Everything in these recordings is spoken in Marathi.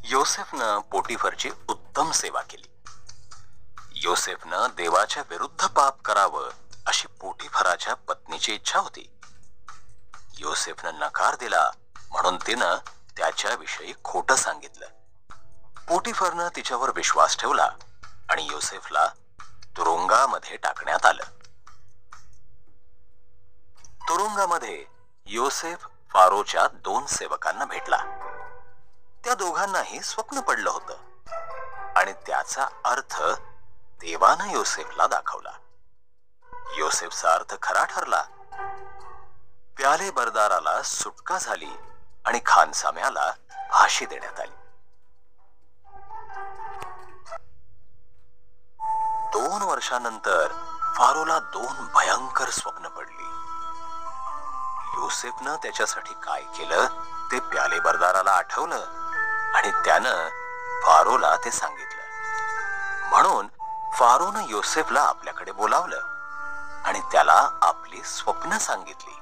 योसेफनं पोटिफरची उत्तम सेवा केली. योसेफनं देवाच्या विरुद्ध पाप करावं अशी पोटिफराच्या पत्नीची इच्छा होती. योसेफनं नकार दिला म्हणून तिनं त्याच्याविषयी खोटं सांगितलं. पोटिफरनं तिच्यावर विश्वास ठेवला आणि योसेफला तुरुंगामध्ये टाकण्यात आलं. तुरुंगामध्ये योसेफ फारोच्या 2 सेवकांना भेटला. त्या दोघांनाही स्वप्न पडलं होतं आणि त्याचा अर्थ देवानं योसेफला दाखवला. योसेफचा अर्थ खरा ठरला. प्याले बरदाराला सुटका झाली आणि खानसाम्याला फाशी देण्यात आली. 2 वर्षानंतर फारोला 2 भयंकर स्वप्न पडली. योसेफनं त्याच्यासाठी काय केलं ते प्याले बरदाराला आठवलं आणि त्यानं फारोला ते सांगितलं. म्हणून फारोनं योसेफला आपल्याकडे बोलावलं आणि त्याला आपली स्वप्न सांगितली.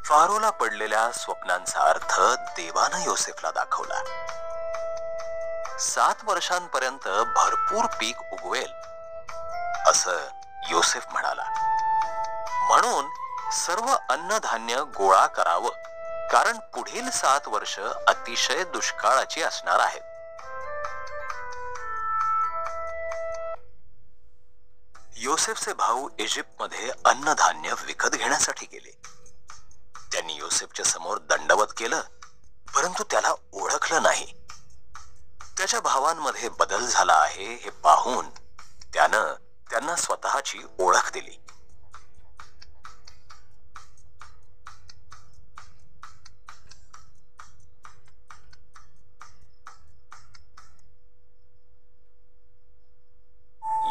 फारोला पडलेल्या स्वप्नांचा अर्थ देवानं योसेफला दाखवला. 7 वर्षांपर्यंत भरपूर पीक उगवेल असं योसेफ म्हणाला. म्हणून सर्व अन्नधान्य गोळा करावं, कारण पुढील 7 वर्ष अतिशय दुष्काळाची असणार आहेत. योसेफचे भाऊ इजिप्तमध्ये अन्नधान्य विकत घेण्यासाठी गेले. त्यांनी योसेफच्या समोर दंडवत केलं, परंतु त्याला ओळखलं नाही. त्याच्या भावांमध्ये बदल झाला आहे हे पाहून त्यानं त्यांना स्वतःची ओळख दिली.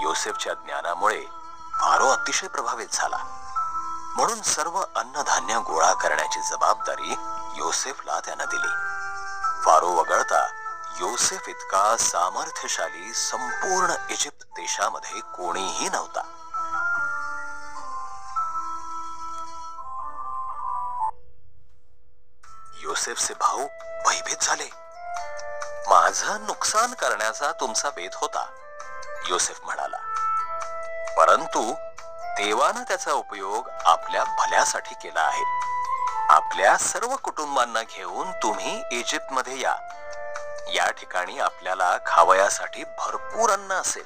योसेफच्या ज्ञानामुळे फारो अतिशय प्रभावित झाला. म्हणून सर्व अन्नधान्य गोळा करण्याची जबाबदारी योसेफला त्यानं दिली. फारो वगळता योसेफ इतका सामर्थ्यशाली संपूर्ण इजिप्त देशामध्ये कोणीही नव्हता. योसेफचे भाऊ भयभीत झाले. माझं नुकसान करण्याचा तुमचा बेत होता, योसेफ म्हणाला. परंतु देवानं त्याचा उपयोग आपल्या भल्यासाठी केला आहे. आपल्या सर्व कुटुंबांना घेऊन तुम्ही इजिप्तमध्ये या. या ठिकाणी आपल्याला खावयासाठी भरपूर अन्न असेल.